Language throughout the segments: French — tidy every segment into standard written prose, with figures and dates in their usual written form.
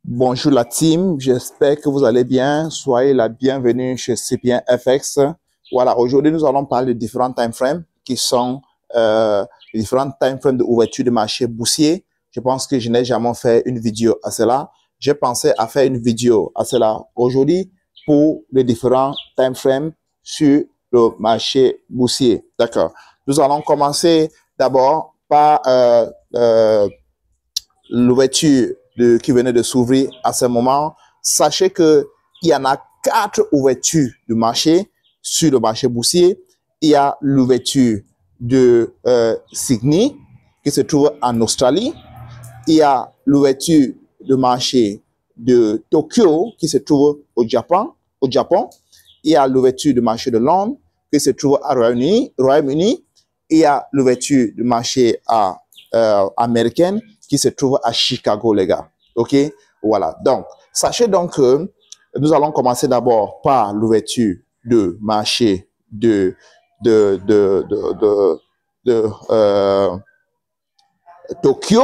Bonjour la team, j'espère que vous allez bien. Soyez la bienvenue chez CPN FX. Voilà, aujourd'hui nous allons parler de différents time frames qui sont les différents time frames d'ouverture de marché boursier. Je pense que je n'ai jamais fait une vidéo à cela. J'ai pensé à faire une vidéo à cela aujourd'hui pour les différents time frames sur le marché boursier. D'accord. Nous allons commencer d'abord par l'ouverture qui venait de s'ouvrir à ce moment. Sachez que il y en a 4 ouvertures de marché sur le marché boursier. Il y a l'ouverture de Sydney qui se trouve en Australie. Il y a l'ouverture de marché de Tokyo qui se trouve au Japon. Il y a l'ouverture du marché de Londres qui se trouve au Royaume-Uni. Il y a l'ouverture du marché américaine qui se trouve à Chicago, les gars. OK? Voilà. Donc, sachez donc que nous allons commencer d'abord par l'ouverture de marché de Tokyo.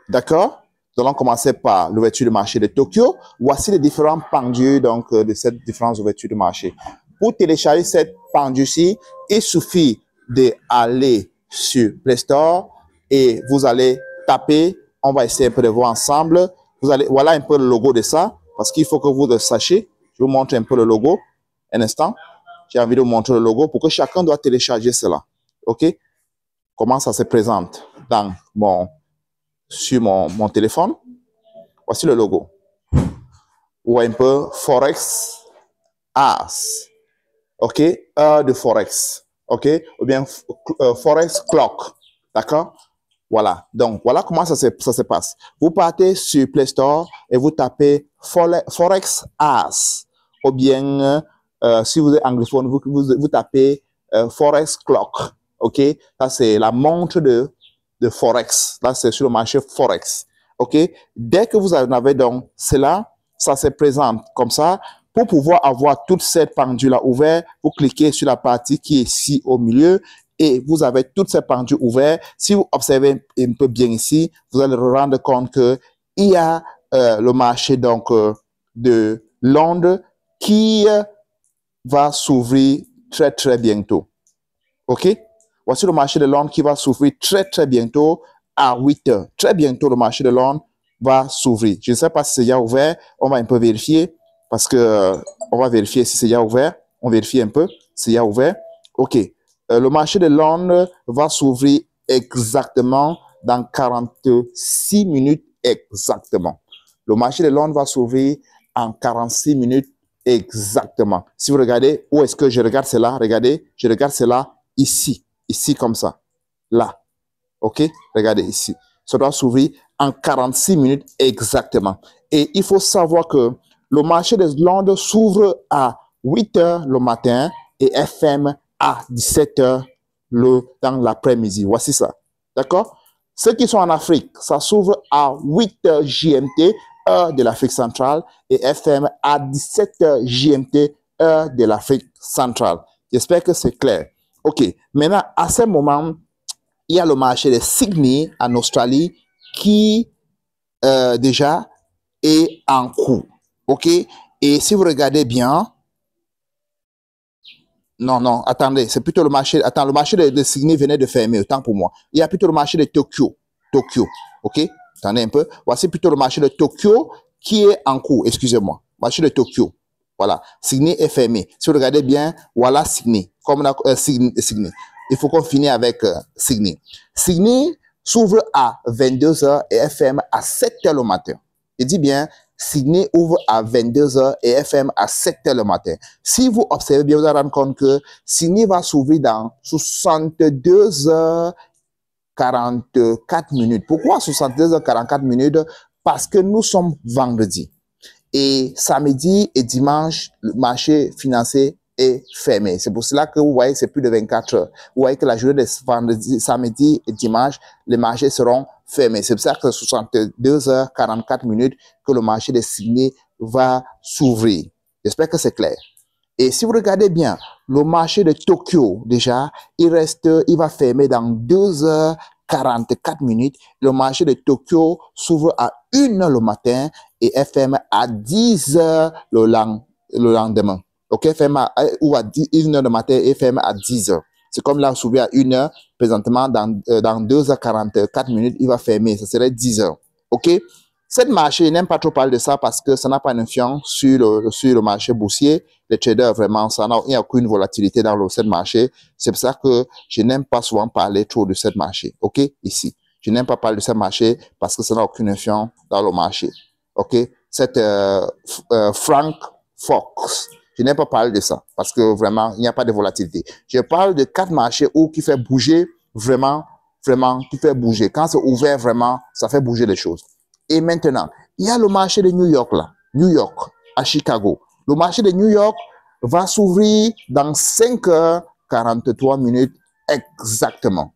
D'accord? Nous allons commencer par l'ouverture du marché de Tokyo. Voici les différents pendules donc, de ces différentes ouvertures de marché. Pour télécharger cette pendule-ci, il suffit d'aller sur Play Store et vous allez taper. On va essayer un peu de voir ensemble. Voilà un peu le logo de ça, parce qu'il faut que vous le sachiez. Je vous montre un peu le logo. Un instant. J'ai envie de vous montrer le logo pour que chacun doit télécharger cela. OK? Comment ça se présente sur mon téléphone. Voici le logo. Ou un peu Forex As. OK? Heure de Forex. OK? Ou bien Forex Clock. D'accord? Voilà. Donc, voilà comment ça se passe. Vous partez sur Play Store et vous tapez Forex As. Ou bien, si vous êtes anglophone, vous tapez Forex Clock. OK? Ça, c'est la montre de Forex. Là, c'est sur le marché Forex. OK? Dès que vous en avez donc cela, ça se présente comme ça. Pour pouvoir avoir toute cette pendule-là ouverte, vous cliquez sur la partie qui est ici au milieu et vous avez toutes ces pendules ouvertes. Si vous observez un peu bien ici, vous allez vous rendre compte que il y a le marché donc de Londres qui va s'ouvrir très très bientôt. OK? Voici le marché de Londres qui va s'ouvrir très très bientôt à 8 heures. Très bientôt, le marché de Londres va s'ouvrir. Je ne sais pas si c'est déjà ouvert. On va un peu vérifier parce que on va vérifier si c'est déjà ouvert. On vérifie un peu si c'est déjà ouvert. OK. Le marché de Londres va s'ouvrir exactement dans 46 minutes exactement. Le marché de Londres va s'ouvrir en 46 minutes exactement. Si vous regardez, où est-ce que je regarde cela? Regardez, je regarde cela ici. Ici comme ça. Là. OK? Regardez ici. Ça doit s'ouvrir en 46 minutes exactement. Et il faut savoir que le marché de Londres s'ouvre à 8 heures le matin et FM à 17 heures dans l'après-midi. Voici ça. D'accord? Ceux qui sont en Afrique, ça s'ouvre à 8 heures GMT, heure de l'Afrique centrale, et FM à 17 heures GMT, heure de l'Afrique centrale. J'espère que c'est clair. OK. Maintenant, à ce moment, il y a le marché de Sydney en Australie qui déjà est en cours. OK? Et si vous regardez bien, non, attendez, c'est plutôt le marché. Attends, le marché de Sydney venait de fermer, autant pour moi. Il y a plutôt le marché de Tokyo. OK? Attendez un peu. Voici plutôt le marché de Tokyo qui est en cours. Excusez-moi. Marché de Tokyo. Voilà. Sydney est fermé. Si vous regardez bien, voilà Sydney. Comme Sydney. Il faut qu'on finisse avec Sydney. Sydney s'ouvre à 22 h et FM à 7 h le matin. Je dis bien, Sydney ouvre à 22 h et FM à 7 h le matin. Si vous observez bien, vous allez rendre compte que Sydney va s'ouvrir dans 62 h 44 minutes. Pourquoi 62 h 44 minutes? Parce que nous sommes vendredi. Et samedi et dimanche, le marché financier est fermé. C'est pour cela que vous voyez, c'est plus de 24 heures. Vous voyez que la journée de vendredi, samedi et dimanche, les marchés seront fermés. C'est pour ça que 62 h 44 minutes que le marché de Sydney va s'ouvrir. J'espère que c'est clair. Et si vous regardez bien, le marché de Tokyo, déjà, il va fermer dans 2 h 44 minutes. Le marché de Tokyo s'ouvre à 1 heure le matin et est fermé à 10 heures le lendemain. Ok, fermé ou à 1 heure le matin et fermé à 10 heures. C'est comme là, s'ouvrir à 1 heure, présentement, dans 2 heures 44 minutes, il va fermer. Ça serait 10 heures. Ok? Cette marché, je n'aime pas trop parler de ça parce que ça n'a pas une influence sur le marché boursier. Les traders, vraiment, il n'y a aucune volatilité dans cette marché. C'est pour ça que je n'aime pas souvent parler trop de cette marché. OK? Ici. Je n'aime pas parler de cette marché parce que ça n'a aucune influence dans le marché. OK? Cette Frank Fox. Je n'aime pas parler de ça parce que vraiment, il n'y a pas de volatilité. Je parle de 4 marchés qui fait bouger vraiment, qui fait bouger. Quand c'est ouvert, vraiment, ça fait bouger les choses. Et maintenant, il y a le marché de New York, là. New York, à Chicago. Le marché de New York va s'ouvrir dans 5 heures 43 minutes exactement.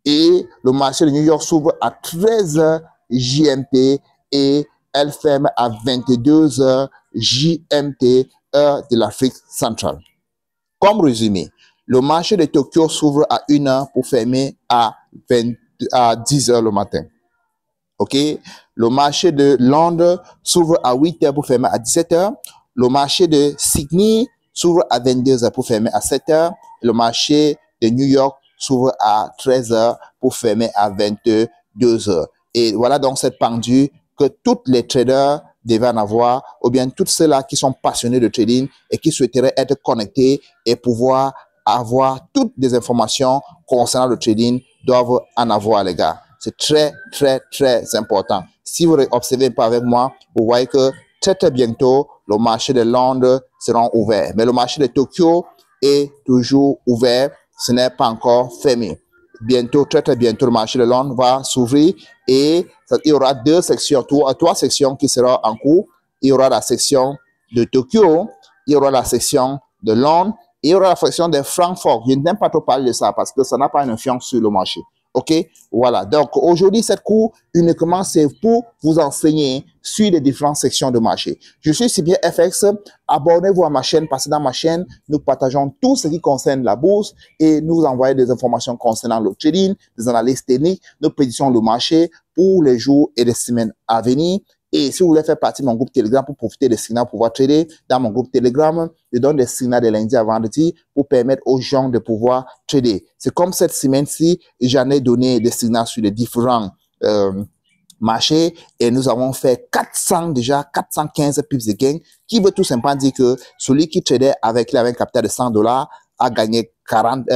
Et le marché de New York s'ouvre à 13 heures JMT et elle ferme à 22 heures JMT, heure de l'Afrique centrale. Comme résumé, le marché de Tokyo s'ouvre à 1 heure pour fermer à 10 heures le matin. OK? Le marché de Londres s'ouvre à 8 heures pour fermer à 17 heures. Le marché de Sydney s'ouvre à 22 heures pour fermer à 7 heures. Le marché de New York s'ouvre à 13 heures pour fermer à 22 heures. Et voilà donc cette pendule que tous les traders devaient en avoir, ou bien tous ceux-là qui sont passionnés de trading et qui souhaiteraient être connectés et pouvoir avoir toutes les informations concernant le trading doivent en avoir, les gars. C'est très, très, très important. Si vous observez pas avec moi, vous voyez que très, très bientôt, le marché de Londres sera ouvert. Mais le marché de Tokyo est toujours ouvert. Ce n'est pas encore fermé. Bientôt, très, très bientôt, le marché de Londres va s'ouvrir et il y aura 2 sections, 3 sections qui seront en cours. Il y aura la section de Tokyo, il y aura la section de Londres et il y aura la section de Francfort. Je n'aime pas trop parler de ça parce que ça n'a pas une influence sur le marché. OK? Voilà. Donc, aujourd'hui, cette cours, uniquement, c'est pour vous enseigner sur les différentes sections de marché. Je suis CBA FX. Abonnez-vous à ma chaîne parce que dans ma chaîne, nous partageons tout ce qui concerne la bourse et nous envoyons des informations concernant le trading, des analyses techniques, nos prédictions de marché pour les jours et les semaines à venir. Et si vous voulez faire partie de mon groupe Telegram pour profiter des signaux pour pouvoir trader, dans mon groupe Telegram, je donne des signaux de lundi à vendredi pour permettre aux gens de pouvoir trader. C'est comme cette semaine-ci, j'en ai donné des signaux sur les différents marchés et nous avons fait 415 pips de gain, qui veut tout simplement dire que celui qui tradait avec un capital de $100 a gagné 40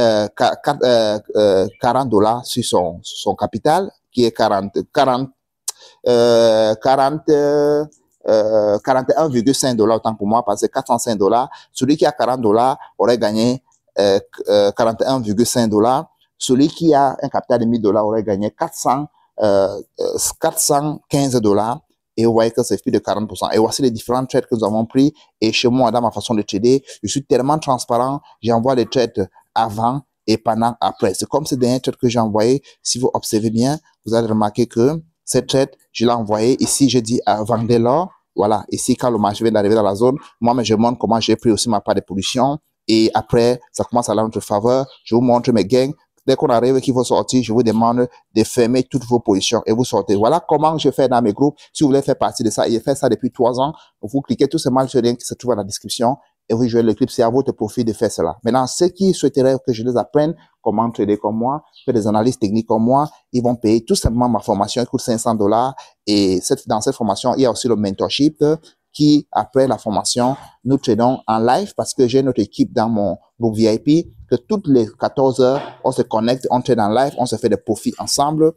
dollars sur son capital, qui est 41,5 dollars autant pour moi, parce que 405 dollars. Celui qui a 40 dollars aurait gagné 41,5 dollars. Celui qui a un capital de 1000 dollars aurait gagné 415 dollars. Et vous voyez que c'est plus de 40%. Et voici les différents trades que nous avons pris. Et chez moi, dans ma façon de trader, je suis tellement transparent. J'envoie les trades avant et pendant, après. C'est comme ces derniers trades que j'ai envoyés. Si vous observez bien, vous allez remarquer que cette trade, je l'ai envoyé. Ici, je dis vendez l'or. Voilà. Ici, quand le marché vient d'arriver dans la zone, moi, je montre comment j'ai pris aussi ma part de pollution. Et après, ça commence à aller en notre faveur. Je vous montre mes gains. Dès qu'on arrive et qu'il faut sortir, je vous demande de fermer toutes vos positions et vous sortez. Voilà comment je fais dans mes groupes. Si vous voulez faire partie de ça, j'ai fait ça depuis 3 ans. Vous cliquez tout simplement sur le lien qui se trouve dans la description et vous jouez le clip. C'est à votre profit de faire cela. Maintenant, ceux qui souhaiteraient que je les apprenne comment trader comme moi, faire des analyses techniques comme moi, ils vont payer tout simplement ma formation. Elle coûte 500 dollars. Et dans cette formation, il y a aussi le mentorship qui, après la formation, nous tradons en live parce que j'ai notre équipe dans mon groupe VIP que toutes les 14 heures, on se connecte, on trade en live, on se fait des profits ensemble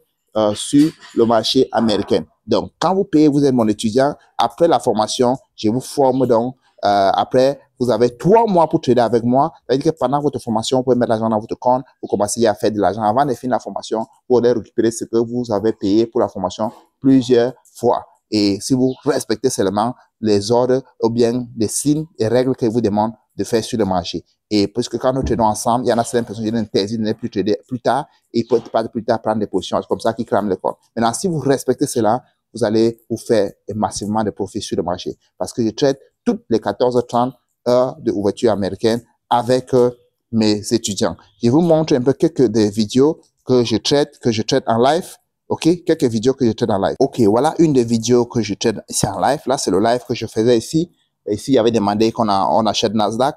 sur le marché américain. Donc, quand vous payez, vous êtes mon étudiant. Après la formation, je vous forme donc. Après, vous avez 3 mois pour trader avec moi. C'est-à-dire que pendant votre formation, vous pouvez mettre l'argent dans votre compte. Vous commencez à faire de l'argent. Avant de finir la formation, vous allez récupérer ce que vous avez payé pour la formation plusieurs fois. Et si vous respectez seulement les ordres ou bien les signes et règles que vous demandent de faire sur le marché. Et puisque quand nous tradons ensemble, il y en a certaines personnes qui interdisent de ne plus trader plus tard et ils ne peuvent pas plus tard prendre des positions. C'est comme ça qu'ils crament le compte. Maintenant, si vous respectez cela, vous allez vous faire massivement de profit sur le marché. Parce que je trade toutes les 14h30 heures de ouverture américaine avec mes étudiants. Je vous montre un peu quelques des vidéos que je traite en live. Ok, quelques vidéos que je traite en live. Ok, voilà une des vidéos que je traite ici en live. Là, c'est le live que je faisais ici. Ici, il y avait demandé on achète Nasdaq.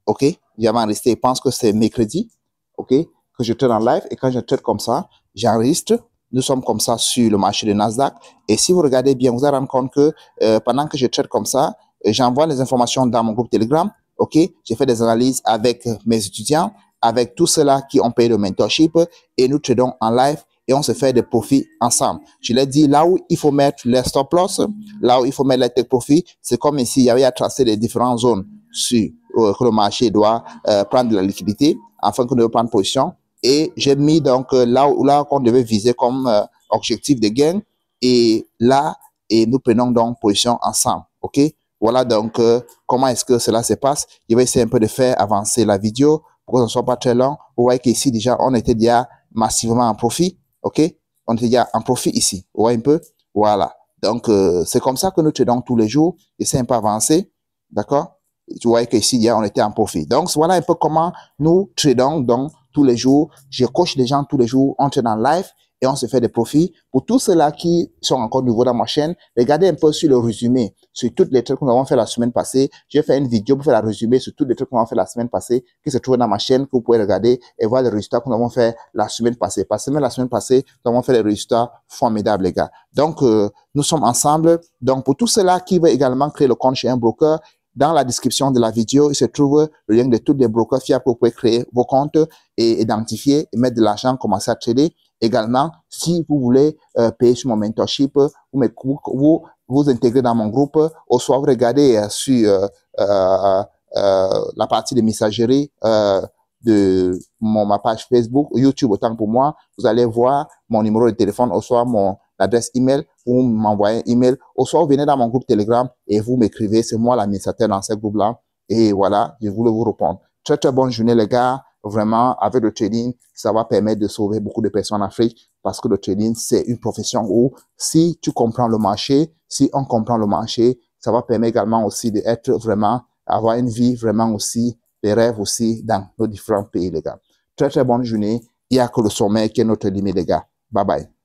Ok, j'avais enregistré, je pense que c'est mercredi. Ok, que je traite en live. Et quand je traite comme ça, j'enregistre. Nous sommes comme ça sur le marché de Nasdaq. Et si vous regardez bien, vous allez rendre compte que pendant que je traite comme ça, j'envoie les informations dans mon groupe Telegram. Ok, j'ai fait des analyses avec mes étudiants, avec tous ceux-là qui ont payé le mentorship, et nous tradons en live et on se fait des profits ensemble. Je l'ai dit, là où il faut mettre les stop loss, là où il faut mettre les take profits, c'est comme ici, il y avait à tracer les différentes zones sur que le marché doit prendre de la liquidité afin qu'on devait prendre position. Et j'ai mis donc là qu'on devait viser comme objectif de gain, et là, et nous prenons donc position ensemble. Ok? Voilà donc comment est-ce que cela se passe. Je vais essayer un peu de faire avancer la vidéo pour que ce ne soit pas très long. Vous voyez qu'ici déjà, on était déjà massivement en profit. Ok? On était déjà en profit ici. Vous voyez un peu? Voilà. Donc, c'est comme ça que nous tradons tous les jours. J'essaie un peu avancer. D'accord? Tu vois qu'ici, déjà, on était en profit. Donc, voilà un peu comment nous tradons donc tous les jours. Je coach les gens tous les jours. On trade en live et on se fait des profits. Pour tous ceux-là qui sont encore nouveaux dans ma chaîne, regardez un peu sur le résumé, sur toutes les trucs que nous avons fait la semaine passée. J'ai fait une vidéo pour faire la résumé sur tous les trucs que nous avons fait la semaine passée, qui se trouvent dans ma chaîne, que vous pouvez regarder et voir les résultats que nous avons fait la semaine passée. Parce que même la semaine passée, nous avons fait des résultats formidables, les gars. Donc, nous sommes ensemble. Donc, pour tous ceux-là qui veulent également créer le compte chez un broker, dans la description de la vidéo, il se trouve le lien de tous les brokers fiables que vous pouvez créer vos comptes et identifier, et mettre de l'argent, commencer à trader. Également, si vous voulez payer sur mon mentorship, vous intégrez dans mon groupe, ou soit vous regardez sur la partie de messagerie de ma page Facebook, YouTube, autant pour moi, vous allez voir mon numéro de téléphone, ou soit mon adresse email, vous m'envoyez un email, ou soit vous venez dans mon groupe Telegram et vous m'écrivez, c'est moi l'administrateur dans ce groupe-là, et voilà, je voulais vous répondre. Très très bonne journée les gars. Vraiment, avec le trading, ça va permettre de sauver beaucoup de personnes en Afrique, parce que le trading, c'est une profession où si tu comprends le marché, si on comprend le marché, ça va permettre également aussi d'être vraiment, avoir une vie vraiment aussi, des rêves aussi dans nos différents pays, les gars. Très, très bonne journée. Il n'y a que le sommet qui est notre limite, les gars. Bye bye.